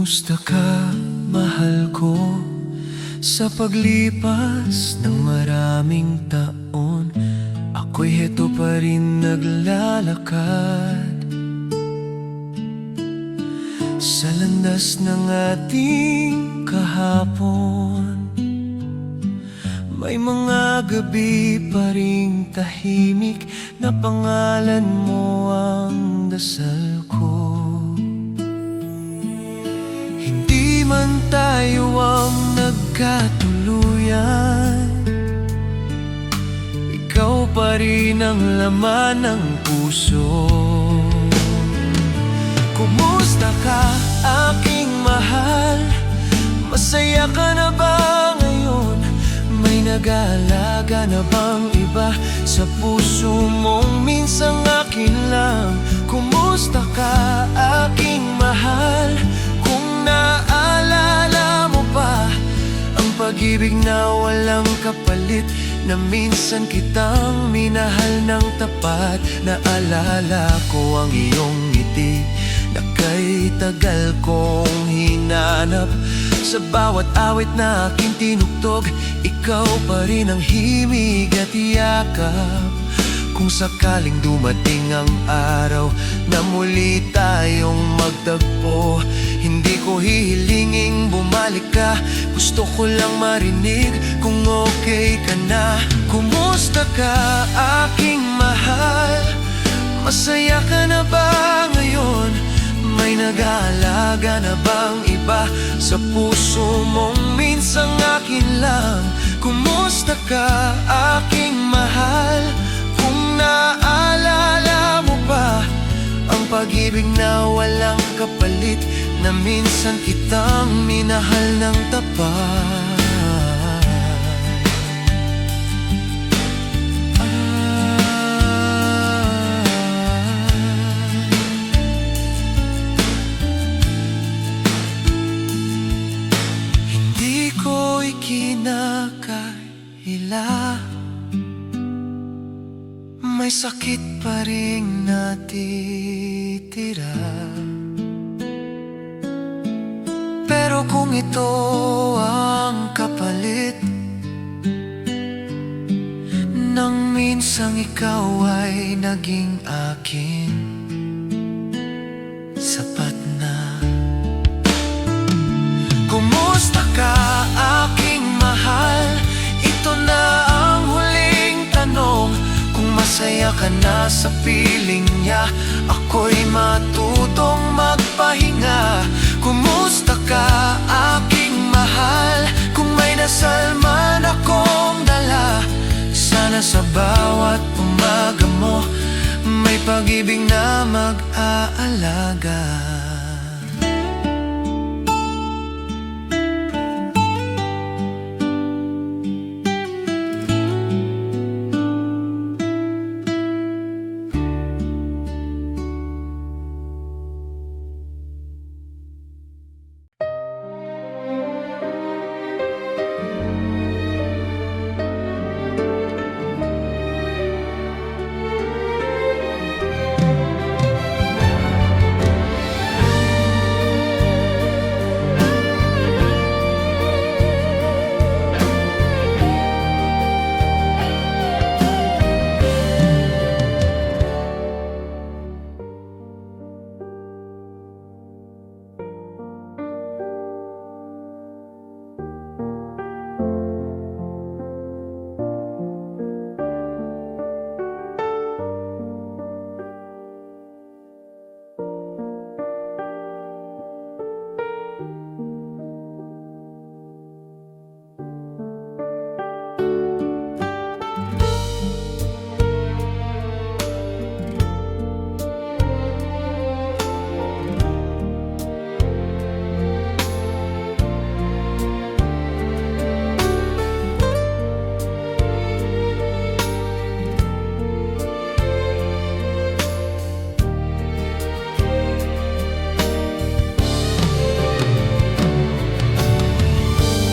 Kumusta ka, mahal ko? Sa paglipas ng maraming taon, ako'y heto pa rin naglalakad sa landas ng ating kahapon. May mga gabi pa ring tahimik na pangalan mo ang dasal ko. Hindi man tayo ang nagkatuluyan, ikaw pa rin ang laman ng puso. Kumusta ka, aking mahal? Masaya ka na ba ngayon? May nag-aalaga na bang iba sa puso mong minsang akin lang? Kumusta ka, aking mahal? Kung naalala mo pa ang pag-ibig na walang kapalit, na minsan kitang minahal ng tapat. Naalala ko ang iyong ngiti na kay tagal kong hinanap. Sa bawat awit na aking tinugtog, ikaw pa rin ang himig at yakap. Kung sakaling dumating ang araw na muli tayong magtagpo, hindi ko hihilinging bumalik ka. Gusto ko lang marinig kung okay ka na. Kumusta ka, aking mahal? Masaya ka na ba ngayon? May nag-aalaga na bang iba sa puso mong minsang akin lang? Kumusta ka, aking mahal? Kung naalala mo pa ang pag-ibig na walang kapalit, na minsan kitang minahal ng tapat. Hindi ko ikinakaila, may sakit pa ring natitira. Pero kung ito ang kapalit nang minsang ikaw ay naging akin, sapat na. Kumusta ka, aking mahal? Ito na ang huling tanong. Kung masaya ka na sa piling niya, ako'y matutong magpahinga. Kumusta ka, aking mahal? Kung may dasal man akong dala, sana sa bawat umaga mo may pag-ibig na mag-aalaga.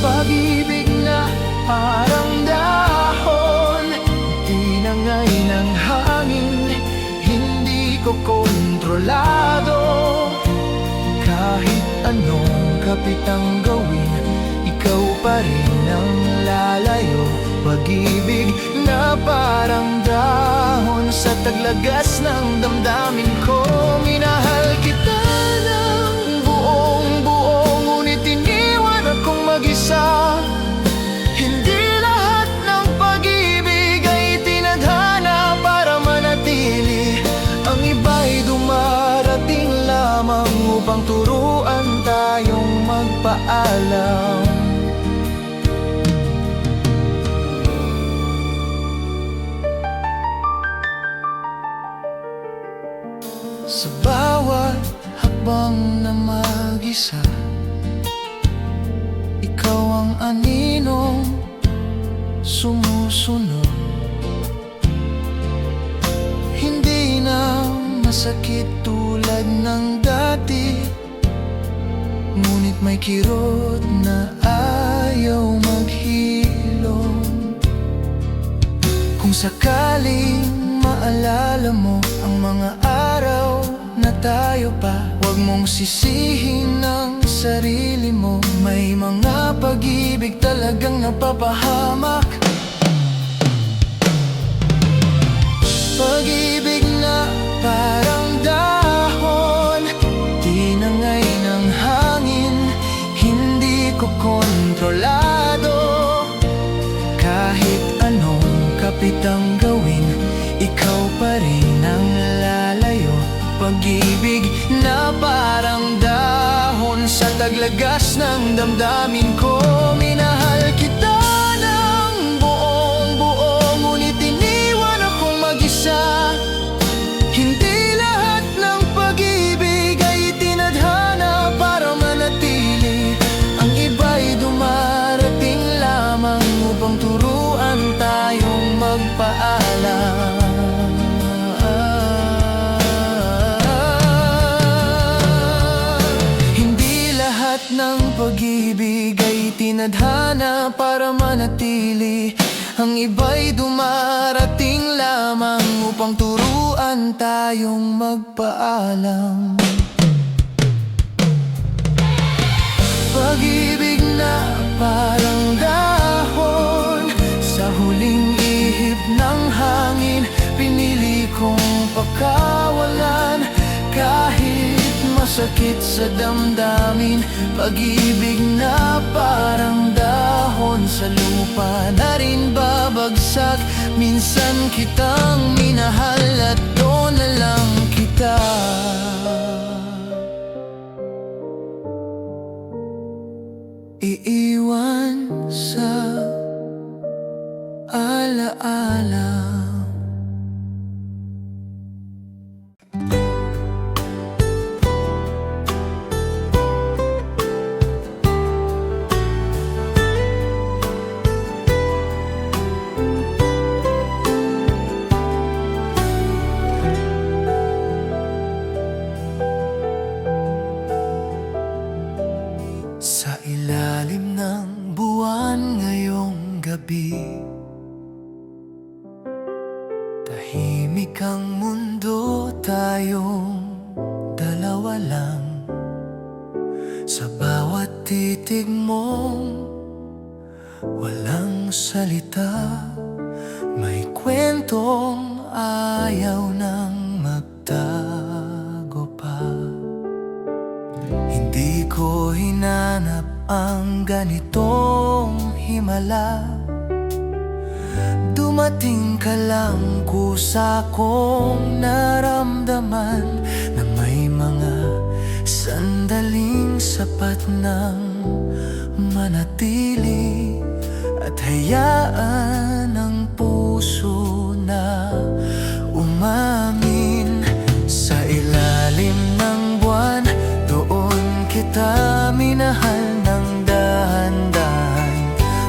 Pag-ibig na parang dahon, inangay ng hangin, hindi ko kontrolado. Kahit anong kapitang gawin, ikaw pa rin ang lalayo. Pag-ibig na parang dahon sa taglagas ng damdamin ko. Minahal kita ng buong buo, ngunit iniwan akong mag-isa. Hindi lahat ng pag-ibig ay tinadhana para manatili. Ang iba'y dumarating lamang upang turuan tayong magpaalam. Sa bawat hakbang na mag-isa, ikaw ang aninong sumusunod. Hindi na masakit tulad ng dati, ngunit may kirot na ayaw maghilom. Kung sakaling maalala mo ang mga araw na tayo pa, huwag mong sisihin ang sarili mo. May mga pag-ibig talagang napapahamak. Pag-ibig na parang dahon, tinangay ng hangin, hindi ko kontrolado. Kahit anong kapitang gawin, ikaw pa rin ang lalayo. Pag-ibig na parang dahon sa taglagas ng damdamin ko. Minahal kita ng buong buo, ngunit iniwan akong mag-isa. Hindi lahat ng pag-ibig ay tinadhana para manatili. Ang iba'y dumarating lamang upang turuan tayong magpaalam. Ng pag-ibig ay tinadhana para manatili. Ang iba'y dumarating lamang upang turuan tayong magpaalam. Pag-ibig na parang dahon, sa huling ihip ng hangin, pinili kong pakawalan. Kahit masakit sa damdamin, pag-ibig na parang dahon sa lupa na rin babagsak. Minsan kitang minahal at doon na lang kita iiwan sa alaala. Sa ilalim ng buwan ngayong gabi, tahimik ang mundo, tayong dalawa lang. Sa bawat titig mong walang salita, may kwentong ayaw nang magtago pa. Hindi ko hinanap ang ganitong himala. Dumating ka lang, kusa kong naramdaman na may mga sandaling sapat nang manatili at hayaan ang puso na umamin. Sa ilalim ng buwan, doon kita minahal ng dahan-dahan.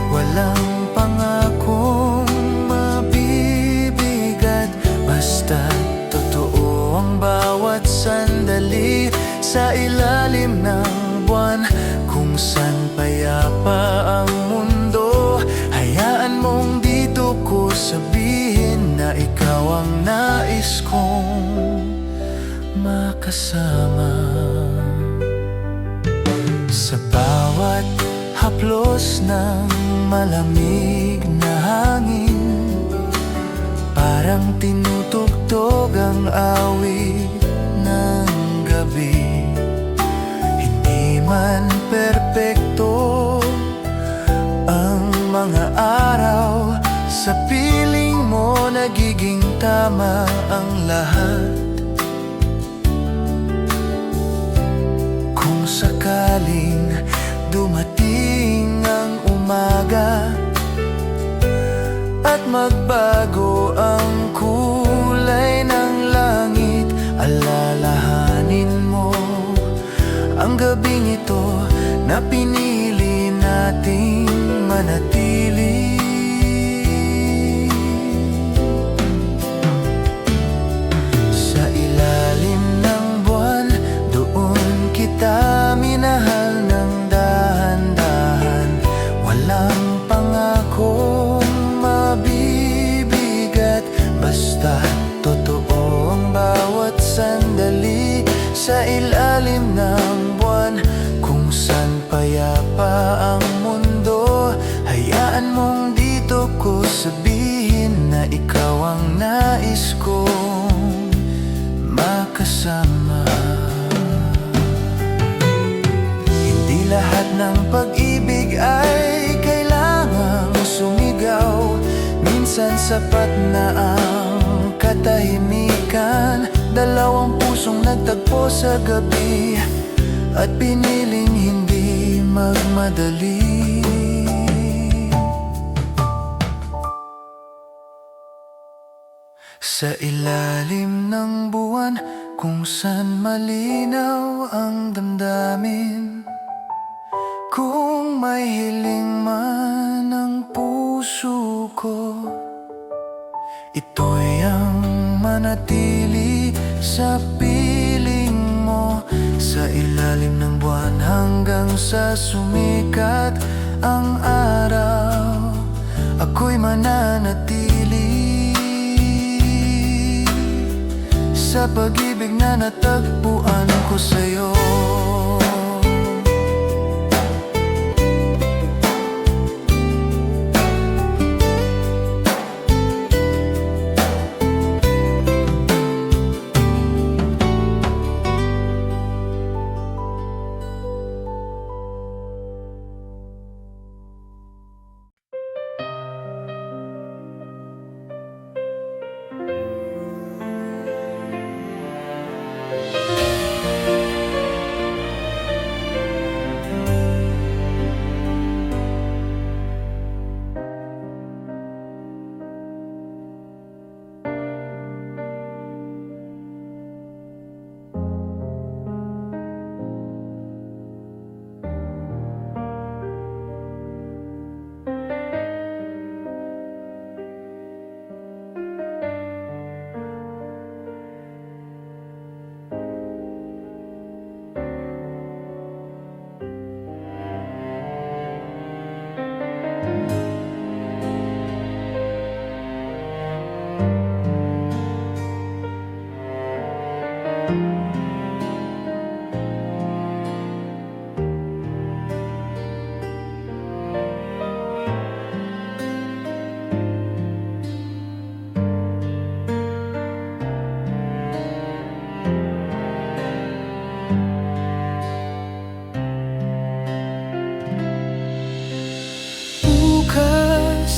Walang pangakong mabibigat, basta totoo ang bawat sandali. Sa ilalim ng buwan, kung saan payapa ang mundo, hayaan mong dito ko sabihin na ikaw ang nais kong makasama. haplos ng malamig na hangin, parang tinutugtog ang awit ng gabi. Hindi man perpekto ang mga araw, sa piling mo nagiging tama ang lahat. Kung sakaling dumating ang umaga at magbago ang kulay ng langit, alalahanin mo ang gabing ito na pinili nating manatili. Sa ilalim ng buwan, doon kita minahal ng dahan-dahan. Walang pangakong mabibigat, basta totoo ang bawat sandali. Sa ilalim ng buwan, kung saan payapa ang mundo, hayaan mong dito ko sabihin na ikaw ang nais kong makasama. Hindi lahat ng pag-ibig ay kailangang sumigaw. Minsan sapat na ang katahimikan, dalawang pusong nagtagpo sa gabi at piniling hindi magmadali. Sa ilalim ng buwan, kung saan malinaw ang damdamin, kung may hiling man ang puso ko, ito'y ang manatili sa piling mo. Sa ilalim ng buwan hanggang sa sumikat ang araw, ako'y mananatili sa pag-ibig na natagpuan ko sa'yo.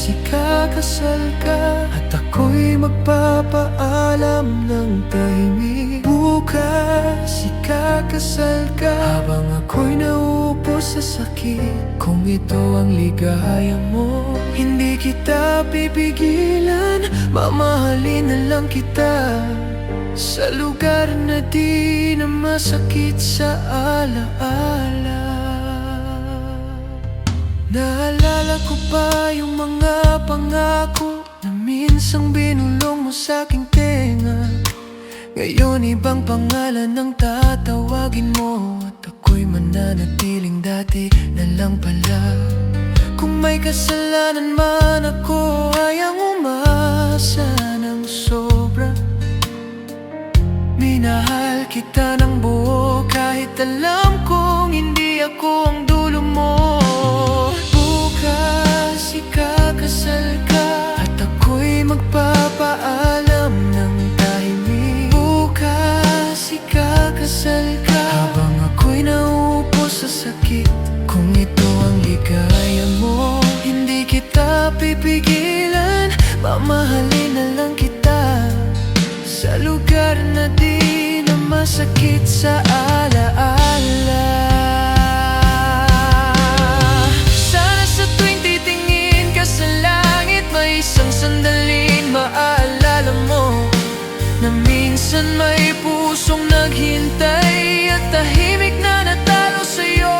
Ikakasal ka at ako'y magpapaalam ng tahimik. Bukas ikakasal ka habang ako'y nauupo sa sakit. Kung ito ang ligaya mo, hindi kita pipigilan. Mamahalin na lang kita sa lugar na di na masakit sa alaala. Naalala ko pa yung mga pangako na minsang binulong mo sa aking tenga. Ngayon ibang pangalan ang tatawagin mo, at ako'y mananatiling dati na lang pala. Kung may kasalanan man ako, ayang umasa ng sobra. Minahal kita ng buo kahit alam kong hindi ako ang dulo mo. sa alaala. Sana sa tuwing titingin ka sa langit, may isang sandaling maalala mo na minsan may pusong naghintay at tahimik na natalo sa'yo.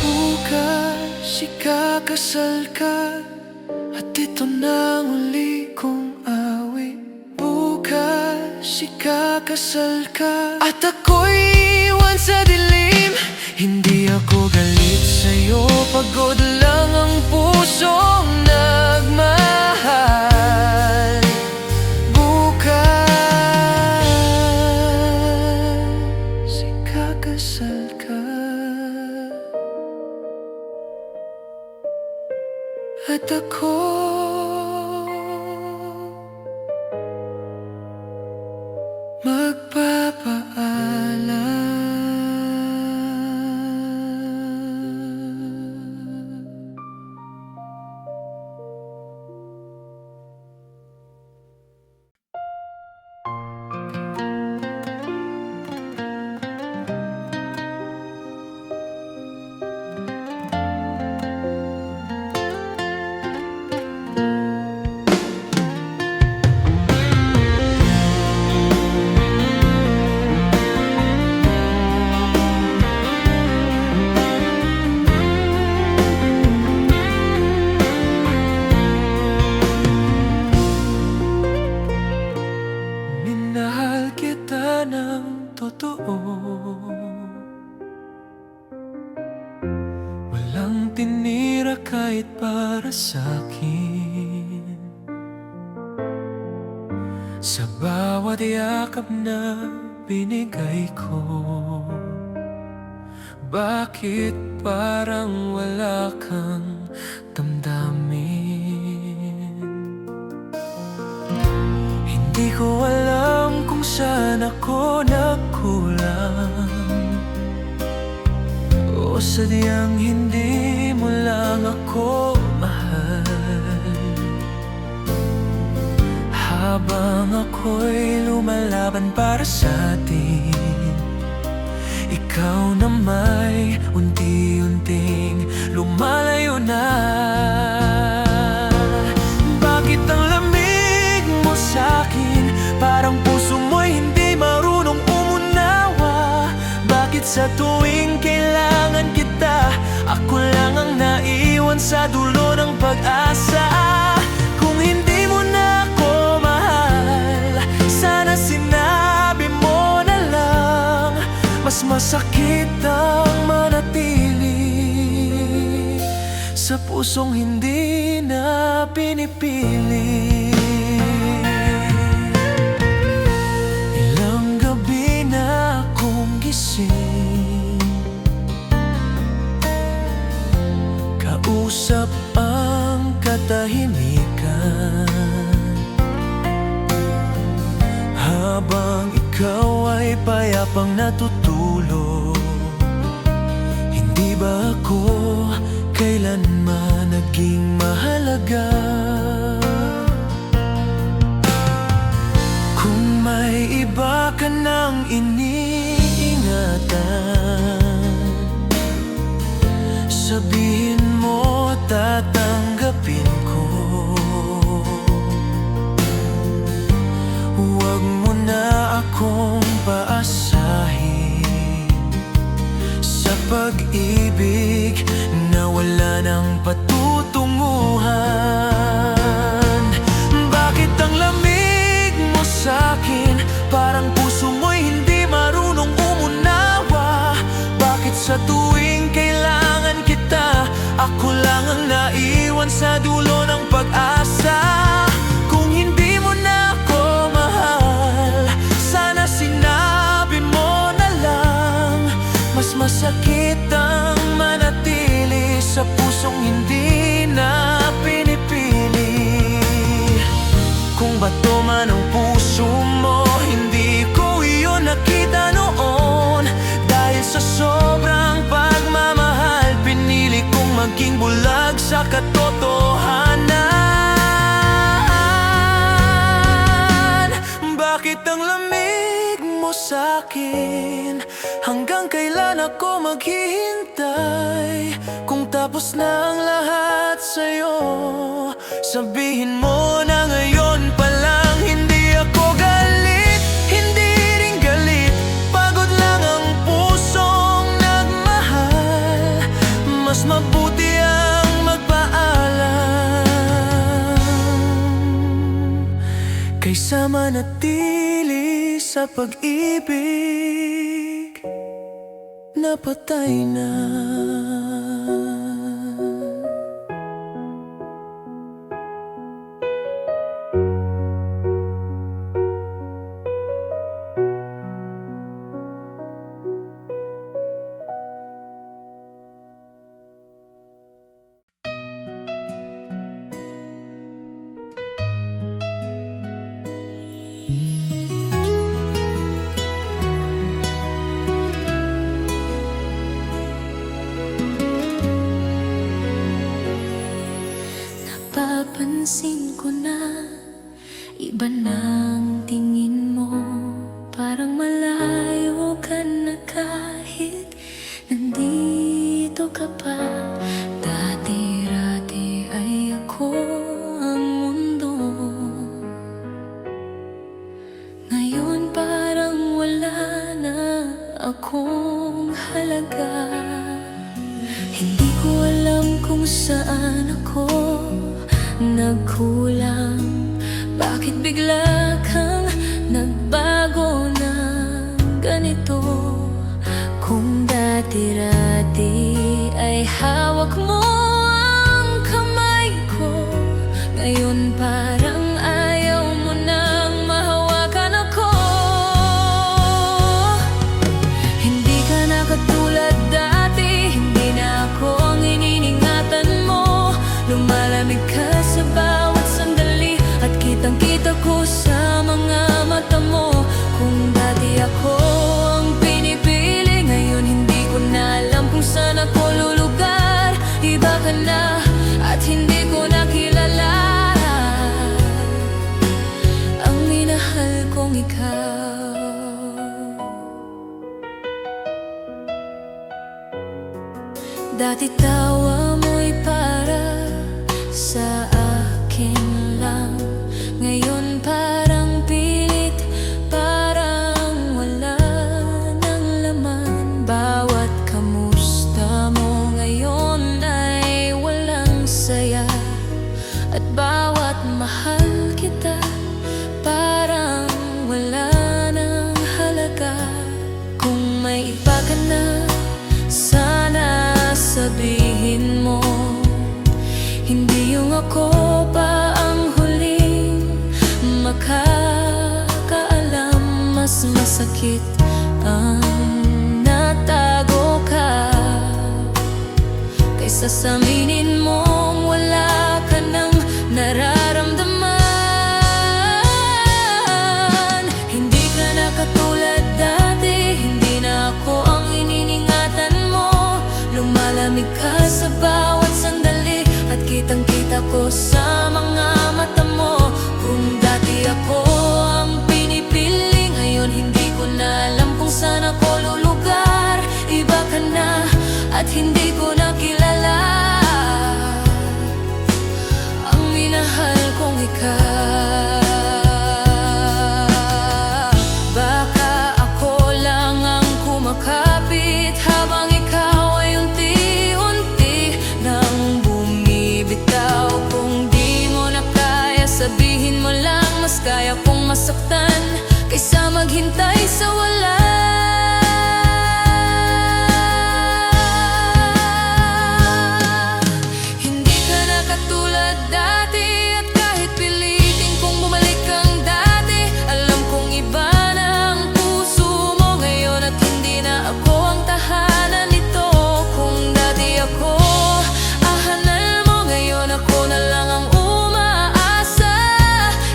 Bukas ikakasal ka at ito na ang uli kong awit. Bukas ikakasal ka at ako'y iwan sa dilim. Hindi ako galit sa'yo, pagod lang ang pusong nagmahal. Bukas ikakasal ka at ako magpapaalam. Minahal kita ng totoo, walang tinira kahit para sa'kin. Sa bawat yakap na binigay ko, bakit parang wala kang damdamin? Hindi ko alam kung saan ako nagkulang, o sadyang hindi mo lang ako mahal. Habang ako'y lumalaban para sa atin, ikaw na may unti-unting lumalayo na. Bakit ang lamig mo sa'kin, parang puso mo'y hindi marunong umunawa? Bakit sa tuwing kailangan kita, ako lang ang naiwan sa dulo ng pag-asa? Kung hindi mo na ako mahal, sana sinabi mo na lang. Mas masakit ang manatili sa pusong hindi na pinipili. Ilang gabi na akong gising, kausap ang katahimikan, habang ikaw ay payapang natutulog. Hindi ba ako kailanman naging mahalaga? Kung may iba ka nang iniingatan, sabihin mo, tatanggapin ko. Huwag mo na akong paasahin sa pag-ibig na wala ng patutunguhan. Bakit ang lamig mo sa'kin, parang puso mo'y hindi marunong umunawa? Bakit sa tuwing kailangan kita, ako lang ang naiwan sa dulo ng pag-asa? Kung hindi mo na ako mahal, sana sinabi mo na lang. Mas masakit ang manatili sa pusong hindi na pinipili. Kung bato man ang puso mo, hindi ko iyon nakita noon. Dahil sa sobrang pagmamahal, pinili kong maging bulag sa katotohanan. Bakit ang lamig mo sa'kin? Hanggang kailan ako maghihintay? Kung tapos na ang lahat sa'yo, sabihin mo na ngayon pa lang. Hindi ako galit, hindi rin galit. Pagod lang ang pusong nagmahal. Mas mabuti ang magpaalam kaysa manatili sa pag-ibig na patay na. Napapansin ko na iba ng tingin mo. Parang malayo ka na kahit nandito ka pa. Dati-rati ay ako ang mundo. Ngayon parang wala na akong halaga. Hindi ko alam kung saan ako nagkulang. Bakit bigla kang nagbago na ganito? Kung dati-rati ay hawak mo ang kamay ko, ngayon parang ayaw mo nang mahawakan ako. Hindi ka na katulad dati, hindi na ako ang ininingatan mo. Lumalamig ka sa bawat sandali at kitang-kita ko sa mga mata mo. Kung dati ako ang pinipili, ngayon hindi ko na alam kung saan ako lulugar. Iba ka na at hindi ko na kilala ang minahal kong ikaw. Dati tawa mo'y para sa akin lang, ngayon parang pilit, parang wala ng laman. Bawat kamusta mo ngayon ay walang saya, at bawat mahal kita parang wala ng halaga. Kung may iba ka na, sana sabihin mo. Hindi yung ako pa ang huling makakaalam. Mas masakit ang natago ka kaysa sa aminin mong wala ka nang nararamdaman. Hindi ka na katulad dati, hindi na ako ang ininingatan mo. Lumalamig ka sa bawat sandali at kitang-kita ko sa mga mata mo. Kung dati ako ang pinipili, ngayon hindi ko na alam kung saan ako lulugar. Iba ka na at hindi ko na kilala ang minahal kong ikaw. Baka ako lang ang kumakapit habang ikaw ay unti-unti nang bumibitaw. Kung di mo na kaya, sabihin mo lang. Mas kaya kong masaktan kaysa maghintay sa wala. Hindi ka na katulad dati, at kahit pilitin kong bumalik kang dati, alam kong iba na ang puso mo ngayon, at hindi na ako ang tahanan nito. Kung dati ako ahanal mo, ngayon ako na lang ang umaasa.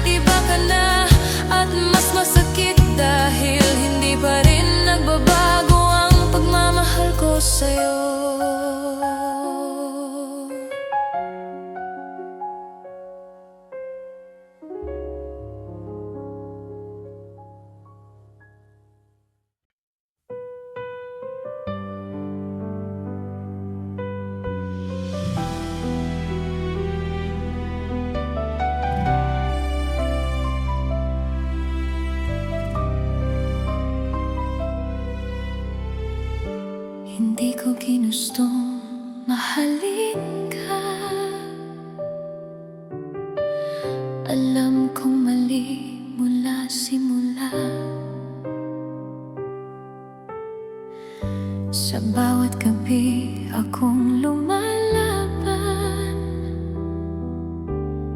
Iba ka na at mas masakit dahil hindi pa rin nagbabago ang pagmamahal ko sa'yo. ginustong mahalin ka. Alam kong mali mula simula. Sa bawat gabi akong lumalaban,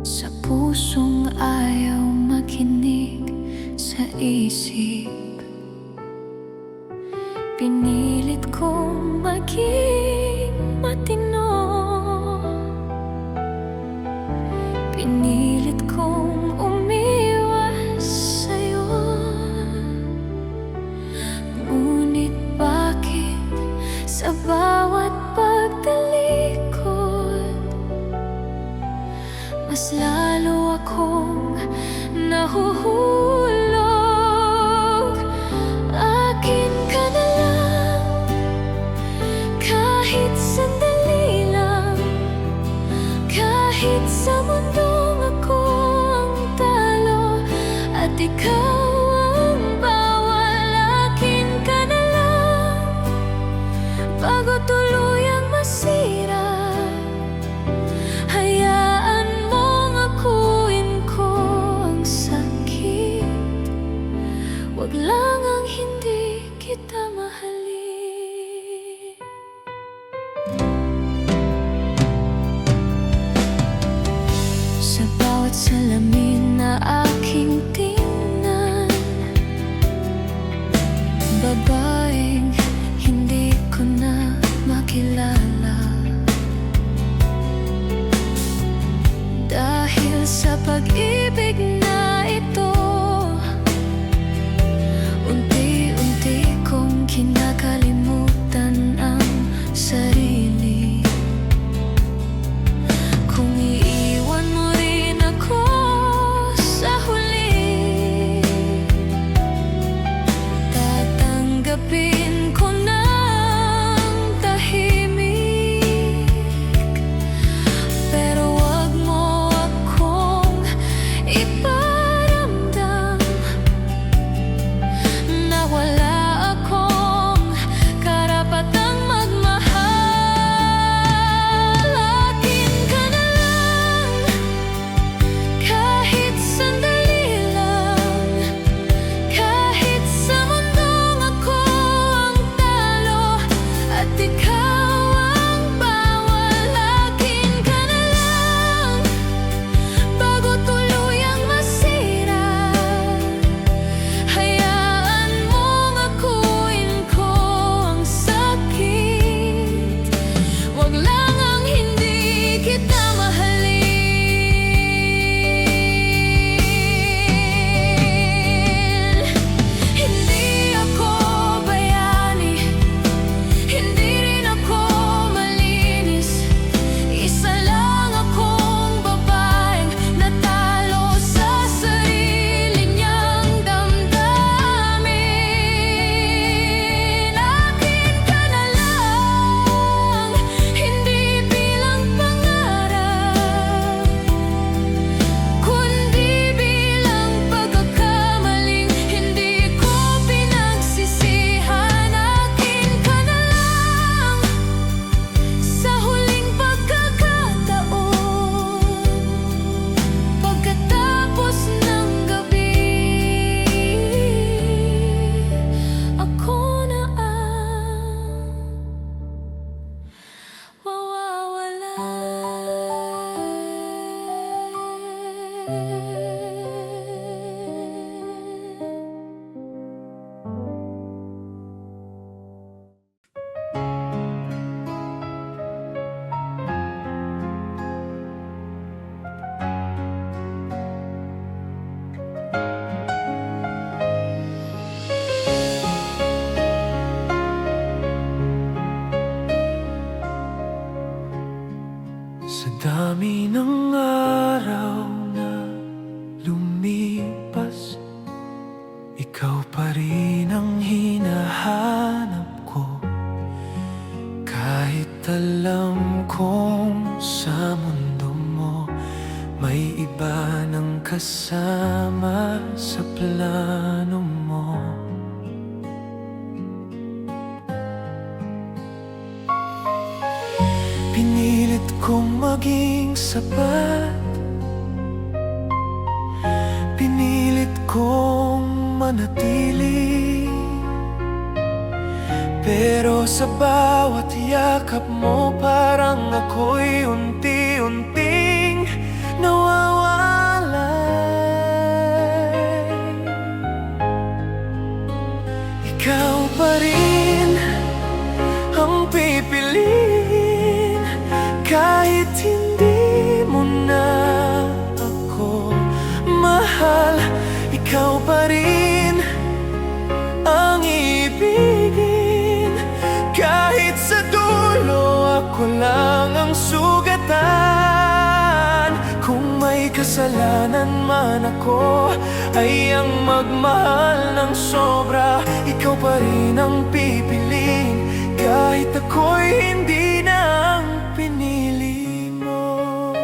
sa pusong ayaw makinig sa isip. Pinilit kong maging matino, pinilit kong umiwas sa'yo. Ngunit bakit sa bawat pagtalikod mas lalo akong nahuhulog? Akin ka na lang, kahit sandali lang, kahit sa mundong ako ang talo at ikaw ang bawal. Akin ka na lang, bago tuluyang masira. Hayaan mong akuin ko ang sakit, wag lang ang hindi kita mahalin. Sa bawat salamin na aking tingnan, babaeng hindi ko na makilala. Dahil sa pag-ibig na ito, unti-unti kong kinakalimutan ang sarili. Kung iiwan mo rin ako sa huli, tatanggapin ko ng tahimik. Pero wag mo akong iparamdam na wala akong karapatang magmahal. Akin ka na lang, kahit sandali lang, kahit sa mundong ako ang talo at ikaw ang bawal. Akin ka na lang, bago tuluyang masira. Hayaan mong akuin ko ang sakit, wag lang ang hindi kita mahalin. Hindi ako bayani, hindi rin ako malinis. Isa lang akong babaeng natalo sa sarili niyang damdamin. Akin ka na lang, hindi bilang pangarap, kundi bilang pagkakamaling hindi ko pinagsisihan. Akin ka na lang, sa huling pagkakataon, pagkatapos ng gabi, ako na ang mawawala. Sa dami ng araw na lumipas, ikaw pa rin ang hinahanap ko. Kahit alam kong sa mundo mo may iba ng kasama sa plano mo. kong maging sapat. Pinilit kong manatili, pero sa bawat yakap mo parang ako'y unti-unting nawawalay. Ikaw pa rin ang pipiliin kahit hindi mo na ako mahal. Ikaw pa rin ang ibigin kahit sa dulo ako lang ang sugatan. Kung may kasalanan man ako, ay ang magmahal ng sobra. Ikaw pa rin ang pipiliin kahit ako'y hindi na ang pinili mo.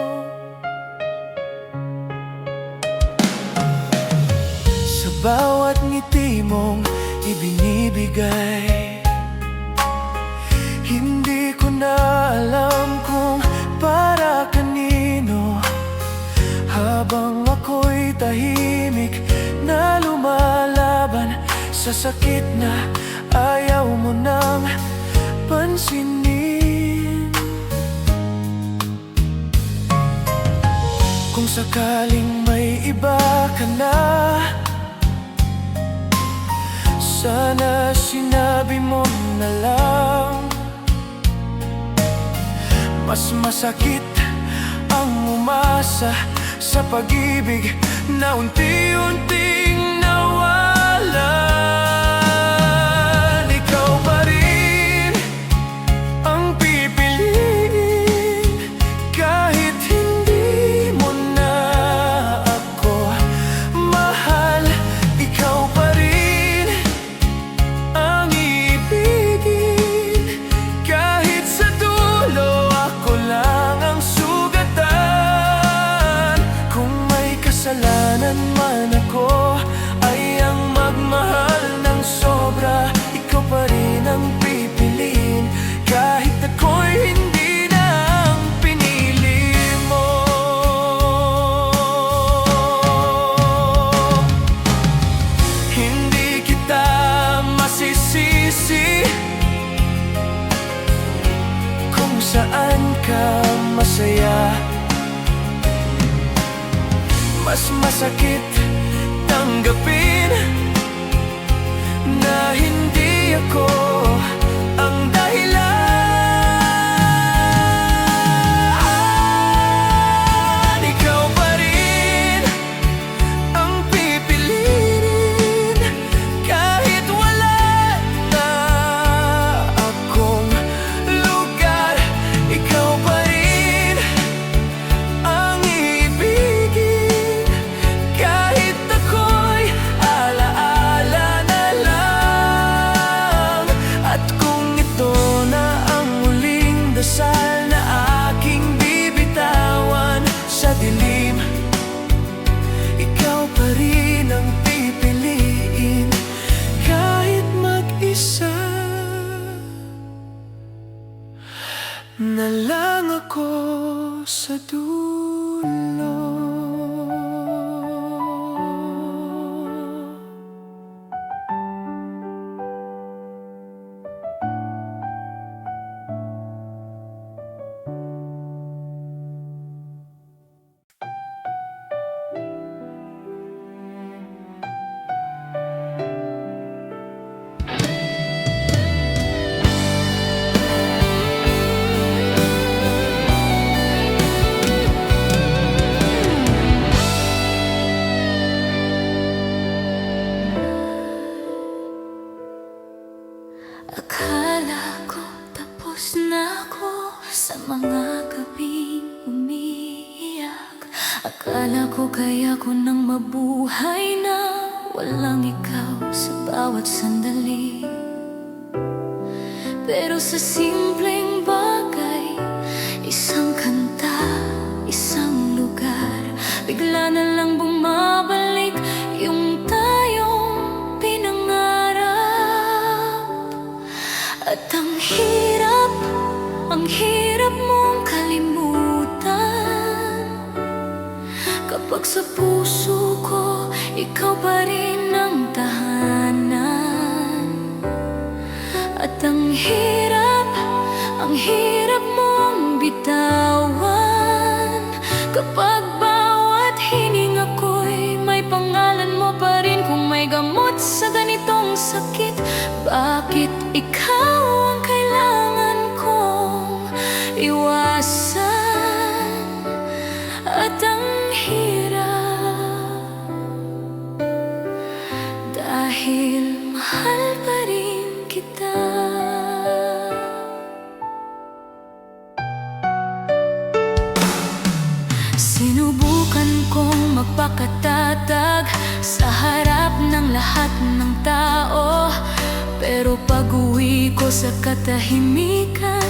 Sa bawat ngiti mong ibinibigay, hindi ko na alam kung para kanino. Habang ako'y tahimik na lumalaban sa sakit na ayaw mo nang pansinin. Kung sakaling may iba ka na, sana sinabi mo na lang. Mas masakit ang umasa sa pag-ibig na unti-unting nawalan. Ikaw pa rin ang pipiliin kahit hindi mo na ako mahal. Ikaw pa rin ang ibigin kahit sa dulo ako lang ang sugatan. Kung may kasalanan man ako, ay ang magmahal ng sobra. Ikaw pa rin ang pipiliin kahit ako'y hindi na ang pinili mo. Hindi kita masisisi kung saan ka masaya. Mas masakit tanggapin na hindi ako ang dahilan. Ikaw pa rin ang pipiliin kahit wala na akong lugar. Ikaw pa rin ang ibigin kahit ako'y alaala na lang. At kung ito na ang huling dasal na aking bibitawan sa dilim, ikaw pa rin ang pipiliin kahit mag-isa na lang ako sa dulo. Akala ko tapos na ako sa mga gabing umiiyak. Akala ko kaya ko nang mabuhay na walang ikaw sa bawat sandali. Pero sa simpleng bagay, isang kanta, isang lugar, bigla na lang bumabalik yung tayong pinangarap. At ang hirap mong kalimutan Pag sa puso ko, ikaw pa rin ang tahanan. At ang hirap mong bitawan. Kapag bawat hininga ko'y may pangalan mo pa rin. Kung may gamot sa ganitong sakit, bakit ikaw ang kailangan kong iwasan? At ang hirap, dahil mahal pa rin kita. Sinubukan kong magpakatatag sa harap ng lahat ng tao, pero pag-uwi ko sa katahimikan,